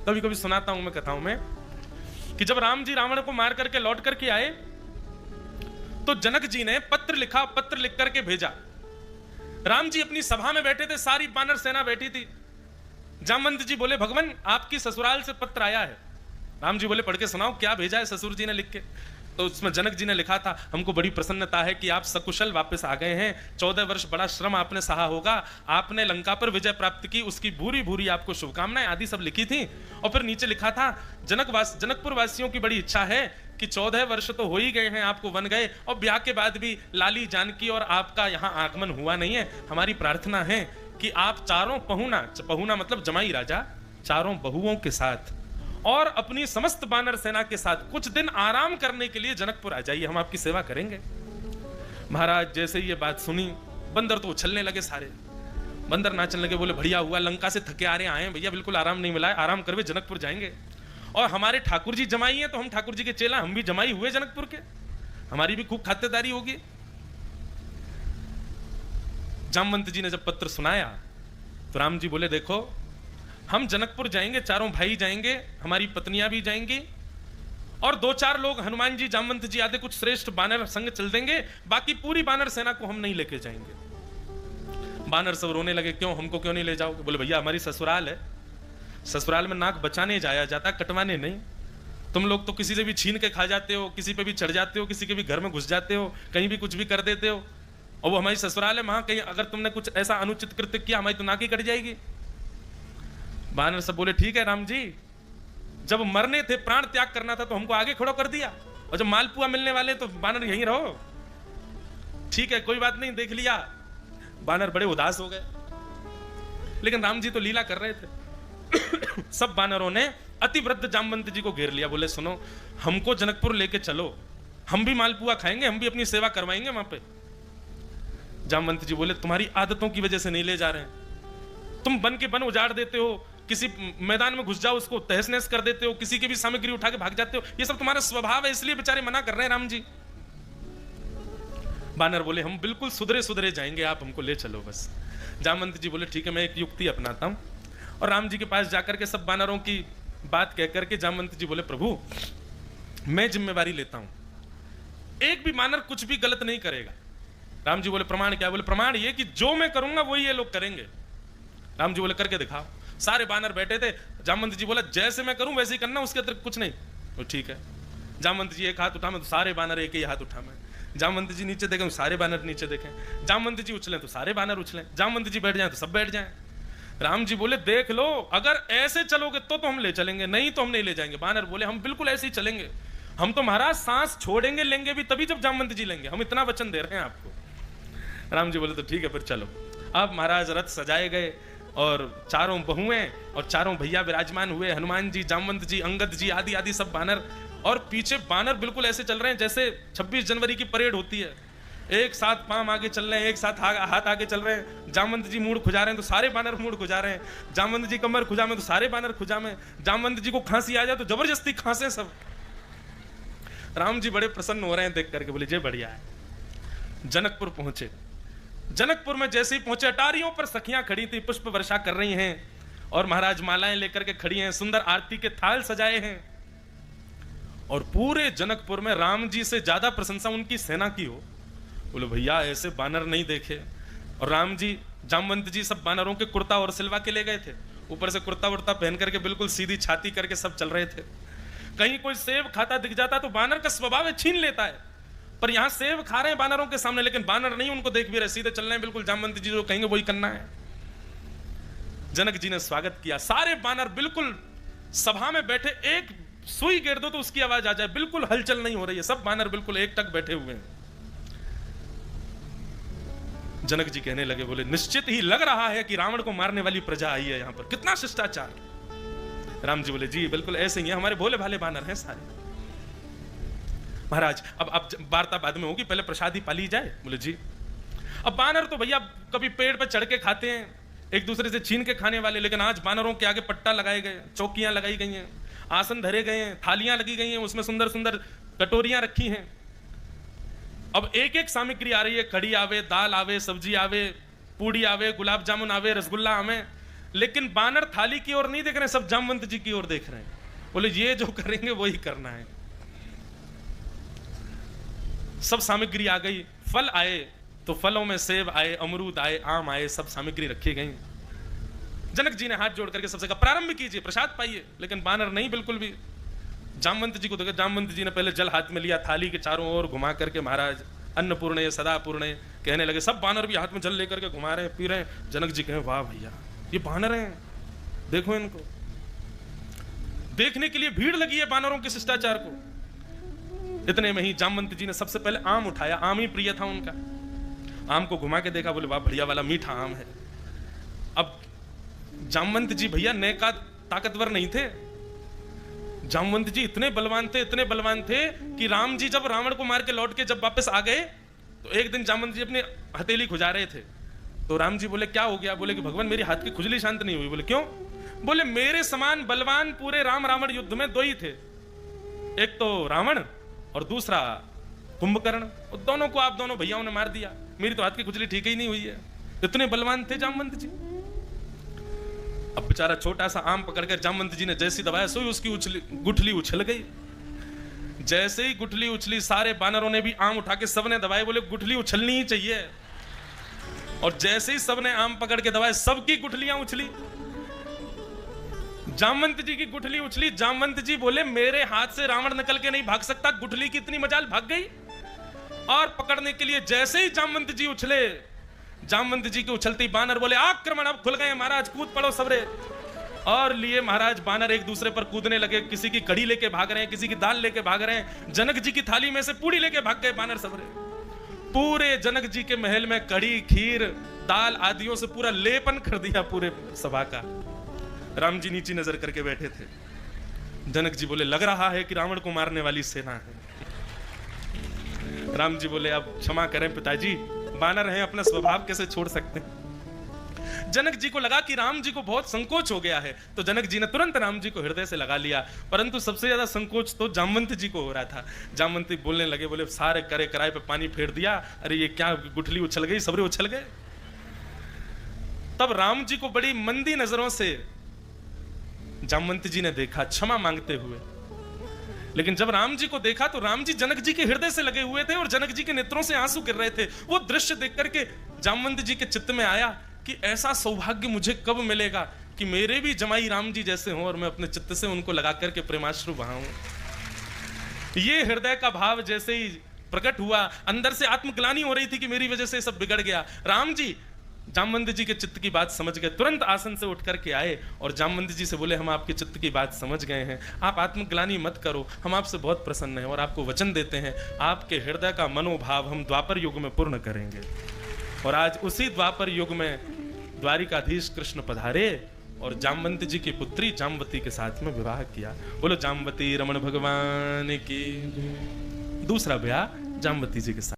कभी कभी सुनाता हूं मैं कथाओं में कि जब राम जी रावण को मार करके लौट करके आए तो जनक जी ने पत्र लिखा, पत्र लिख करके भेजा। राम जी अपनी सभा में बैठे थे, सारी वानर सेना बैठी थी। जामवंत जी बोले, भगवान आपकी ससुराल से पत्र आया है। राम जी बोले, पढ़ के सुनाओ, क्या भेजा है ससुर जी ने लिख के। तो उसमें जनक जी ने लिखा था, हमको बड़ी प्रसन्नता है कि आप सकुशल वापस आ गए हैं। 14 वर्ष बड़ा श्रम आपने सहा होगा, आपने लंका पर विजय प्राप्त की, उसकी भूरी भूरी आपको शुभकामनाएं आदि सब लिखी थी। और फिर नीचे लिखा था, जनकपुर वासियों की बड़ी इच्छा है कि 14 वर्ष तो हो ही गए हैं, आपको बन गए, और ब्याह के बाद भी लाली जानकी और आपका यहाँ आगमन हुआ नहीं है। हमारी प्रार्थना है कि आप चारों पहुना मतलब जमाई राजा, चारों बहुओं के साथ और अपनी समस्त वानर सेना के साथ कुछ दिन आराम करने के लिए जनकपुर आ जाइए, हम आपकी सेवा करेंगे। महाराज जैसे ही ये बात सुनी, बंदर तो उछलने लगे सारे, बंदर नाचने लगे, बोले बढ़िया हुआ, लंका से थके आ रहे आए हैं भैया, बिल्कुल आराम नहीं मिला है, आराम करवे जनकपुर जाएंगे। और हमारे ठाकुर जी जमाई हैं तो हम ठाकुर जी के चेला, हम भी जमाई हुए जनकपुर के, हमारी भी खूब खातिरदारी होगी। जामवंत जी ने जब पत्र सुनाया तो राम जी बोले, देखो हम जनकपुर जाएंगे, चारों भाई जाएंगे, हमारी पत्नियां भी जाएंगी, और 2-4 लोग हनुमान जी, जामवंत जी आदि कुछ श्रेष्ठ बानर संग चल देंगे, बाकी पूरी बानर सेना को हम नहीं लेके जाएंगे। बानर सब रोने लगे, क्यों, हमको क्यों नहीं ले जाओगे? बोले भैया हमारी ससुराल है, ससुराल में नाक बचाने जाया जाता, कटवाने नहीं। तुम लोग तो किसी से भी छीन के खा जाते हो, किसी पे भी चढ़ जाते हो, किसी के भी घर में घुस जाते हो, कहीं भी कुछ भी कर देते हो, और वो हमारी ससुराल है, वहां कहीं अगर तुमने कुछ ऐसा अनुचित कृत्य किया, हमारी तो नाक ही कट जाएगी। बानर सब बोले, ठीक है राम जी, जब मरने थे, प्राण त्याग करना था तो हमको आगे खड़ो कर दिया, और जब मालपुआ मिलने वाले तो बानर यहीं रहो, ठीक है कोई बात नहीं, देख लिया। बानर बड़े उदास हो गए, लेकिन राम जी तो लीला कर रहे थे। सब बानरों ने अतिवृद्ध जामवंत जी को घेर लिया, बोले सुनो, हमको जनकपुर लेके चलो, हम भी मालपुआ खाएंगे, हम भी अपनी सेवा करवाएंगे वहां पे। जामवंत जी बोले, तुम्हारी आदतों की वजह से नहीं ले जा रहे हैं, तुम बन के बन उजाड़ देते हो, किसी मैदान में घुस जाओ उसको तहस नहस कर देते हो, किसी की भी सामग्री उठा के भाग जाते हो, ये सब तुम्हारा स्वभाव है, इसलिए बेचारे मना कर रहे हैं राम जी। बानर बोले, हम बिल्कुल सुधरे सुधरे जाएंगे, आप हमको ले चलो बस। जामवंत जी बोले, ठीक है मैं एक युक्ति अपनाता हूं, और राम जी के पास जाकर के सब बानरों की बात कह करके जामवंत जी बोले, प्रभु मैं जिम्मेवारी लेता हूं, एक भी बानर कुछ भी गलत नहीं करेगा। राम जी बोले, प्रमाण क्या? बोले, प्रमाण ये कि जो मैं करूंगा वही ये लोग करेंगे। राम जी बोले, करके दिखाओ। सारे बानर बैठे थे, जामवंत जी बोला, जैसे मैं करूं वैसे ही करना, उसके अतिरिक्त कुछ नहीं। तो ठीक है। जामवंत जी एक हाथ उठा, मैं तो सारे बानर एक ही हाथ उठा मैं। जामवंत जी नीचे देखें, सारे बानर नीचे देखें। जामवंत जी उछलें तो सारे बानर उछलें, जामवंत जी बैठ जाएं तो सब बैठ जाएं। राम जी बोले, देख लो, अगर ऐसे चलोगे तो हम ले चलेंगे, नहीं तो हम नहीं ले जाएंगे। बानर बोले, हम बिल्कुल ऐसे ही चलेंगे, हम तो महाराज सांस छोड़ेंगे लेंगे भी तभी जब जामवंत जी लेंगे, हम इतना वचन दे रहे हैं आपको। राम जी बोले, तो ठीक है फिर चलो। अब महाराज रथ सजाए गए, और चारों बहुएं और चारों भैया विराजमान हुए, हनुमान जी, जामवंत जी, अंगद जी आदि आदि सब बानर, और पीछे बानर बिल्कुल ऐसे चल रहे हैं जैसे 26 जनवरी की परेड होती है, एक साथ पांव आगे चल रहे हैं, एक साथ हाथ आगे चल रहे हैं। जामवंत जी मूड खुजा रहे हैं तो सारे बानर मूड खुजा रहे हैं, जामवंत जी कमर खुजा में तो सारे बानर खुजा में, जामवंत जी को खांसी आ जाए तो जबरदस्ती खांसे सब। राम जी बड़े प्रसन्न हो रहे हैं देख करके, बोले, जे बढ़िया है। जनकपुर पहुंचे, जनकपुर में जैसे ही पहुंचे, अटारियों पर सखियां खड़ी थी, पुष्प वर्षा कर रही हैं, और महाराज मालाएं लेकर के खड़ी हैं, सुंदर आरती के थाल सजाए हैं, और पूरे जनकपुर में राम जी से ज्यादा प्रशंसा उनकी सेना की हो। बोले, भैया ऐसे बानर नहीं देखे। और राम जी, जामवंत जी सब बानरों के कुर्ता और सिलवा के ले गए थे, ऊपर से कुर्ता वुर्ता पहन करके बिल्कुल सीधी छाती करके सब चल रहे थे। कहीं कोई सेब खाता दिख जाता तो बानर का स्वभाव है छीन लेता है, पर यहां सेब खा रहे हैं बानरों के सामने, लेकिन बानर नहीं, उनको देख भी रहे, सीधे चल रहे हैं बिल्कुल, जामवंत जी जो कहेंगे वही करना है। जनक जी ने स्वागत किया, सारे बानर बिल्कुल सभा में बैठे, एक सुई गिर दो तो उसकी आवाज आ जाए, बिल्कुल हलचल नहीं हो रही है, सब बानर बिल्कुल एक टक बैठे हुए हैं। जनक जी कहने लगे, बोले, निश्चित ही लग रहा है कि रावण को मारने वाली प्रजा आई है यहां पर, कितना शिष्टाचार। राम जी बोले, जी बिल्कुल ऐसे ही है, हमारे भोले भाले बानर हैं सारे। महाराज अब वार्ता बाद में होगी, पहले प्रसादी पाली जाए। बोले, जी। अब बानर तो भैया कभी पेड़ पर चढ़ के खाते हैं, एक दूसरे से छीन के खाने वाले, लेकिन आज बानरों के आगे पट्टा लगाए गए, चौकियां लगाई गई हैं, आसन धरे गए हैं, थालियां लगी गई हैं, उसमें सुंदर सुंदर कटोरियां रखी हैं। अब एक एक सामग्री आ रही है, कढ़ी आवे, दाल आवे, सब्जी आवे, पूड़ी आवे, गुलाब जामुन आवे, रसगुल्ला आवे, लेकिन बानर थाली की ओर नहीं देख रहे, सब जामवंत जी की ओर देख रहे हैं। बोले ये जो करेंगे वही करना है। सब सामग्री आ गई, फल आए तो फलों में सेब आए, अमरूद आए, आम आए, सब सामग्री रखी गई। जनक जी ने हाथ जोड़ करके सबसे कहा प्रारंभ कीजिए, प्रसाद पाइए। लेकिन बानर नहीं, बिल्कुल भी। जामवंत जी को देखा, जामवंत जी ने पहले जल हाथ में लिया, थाली के चारों ओर घुमा करके महाराज अन्नपूर्णे सदापूर्णे कहने लगे। सब बानर भी हाथ में जल लेकर के घुमा रहे हैं, पी रहे हैं। जनक जी कहे वाह भैया ये बानर हैं, देखो इनको। देखने के लिए भीड़ लगी है बानरों के शिष्टाचार को। इतने में ही जामवंत जी ने सबसे पहले आम उठाया, आम ही प्रिय था उनका। आम को घुमा के देखा, बोले वाह बढ़िया वाला मीठा आम है। अब जामवंत जी भैया नए का ताकतवर नहीं थे। जामवंत जी इतने बलवान थे, इतने बलवान थे कि राम जी जब रावण को मार के लौट के जब वापस आ गए तो एक दिन जामवंत जी अपनी हथेली खुजा रहे थे। तो राम जी बोले क्या हो गया? बोले कि भगवान मेरी हाथ की खुजली शांत नहीं हुई। बोले क्यों? बोले मेरे समान बलवान पूरे राम रावण युद्ध में दो ही थे, एक तो रावण और दूसरा कुंभकर्ण। दोनों को आप दोनों भैयाओं ने मार दिया, मेरी तो हाथ की खुजली ठीक ही नहीं हुई है। इतने बलवान थे जामवंत जी। अब बेचारा छोटा सा आम पकड़कर जामवंत जी ने जैसी दबाया सोई उसकी गुठली उछल गई। जैसे ही गुठली उछली, सारे बानरों ने भी आम उठा के सबने दबाए। बोले गुठली उछलनी ही चाहिए। और जैसे ही सबने आम पकड़ के दबाए, सबकी गुठलियां उछली। जामवंत जी की गुठली उछली। जामवंत जी बोले मेरे हाथ से रावण निकल के नहीं भाग सकता, गुठली की इतनी मजाल भाग गई। और पकड़ने के लिए जैसे ही जामवंत जी उछले, जामवंत जी के उछलती बानर बोले आक्रमण, अब खुल गए महाराज, कूद पड़ो सबरे। और लिए महाराज बानर एक दूसरे पर कूदने लगे। किसी की कड़ी लेके भाग रहे हैं, किसी की दाल लेके भाग रहे हैं। जनक जी की थाली में से पूड़ी लेके भाग गए बानर सबरे। पूरे जनक जी के महल में कड़ी, खीर, दाल आदियों से पूरा लेपन कर दिया पूरे सभा का। राम जी नीचे नजर करके बैठे थे। जनक जी बोले लग रहा है कि रावण को मारने वाली सेना है। राम जी बोले अब क्षमा करें पिताजी, बानर हैं, अपना स्वभाव कैसे छोड़ सकते हैं। जनक जी को लगा कि राम जी को बहुत संकोच हो गया है, तो जनक जी ने तुरंत राम जी को हृदय से लगा लिया। परंतु सबसे ज्यादा संकोच तो जामवंत जी को हो रहा था। जामवंत जी बोलने लगे, बोले सारे करे कराए पे पानी फेर दिया, अरे ये क्या गुठली उछल गई, सबरे उछल गए। तब राम जी को बड़ी मंदी नजरों से जामवंत जी ने देखा, क्षमा मांगते हुए। लेकिन जब राम जी को देखा तो राम जी जनक जी के हृदय से लगे हुए थे और जनक जी के नेत्रों से आंसू गिर रहे थे। वो दृश्य देख करके जामवंत जी के चित्त में आया कि ऐसा सौभाग्य मुझे कब मिलेगा कि मेरे भी जमाई राम जी जैसे हों और मैं अपने चित्त से उनको लगा करके प्रेमाश्रु बहाऊं। ये हृदय का भाव जैसे ही प्रकट हुआ, अंदर से आत्मग्लानि हो रही थी कि मेरी वजह से सब बिगड़ गया। राम जी जामवंत जी के चित्त की बात समझ गए, तुरंत आसन से उठ करके आए और जामवंत जी से बोले हम आपके चित्त की बात समझ गए हैं, आप आत्मग्लानि मत करो, हम आपसे बहुत प्रसन्न हैं और आपको वचन देते हैं आपके हृदय का मनोभाव हम द्वापर युग में पूर्ण करेंगे। और आज उसी द्वापर युग में द्वारिकाधीश कृष्ण पधारे और जामवंत जी की पुत्री जामवती के साथ में विवाह किया। बोलो जामवती रमण भगवान की। दूसरा ब्याह जामवती जी के साथ।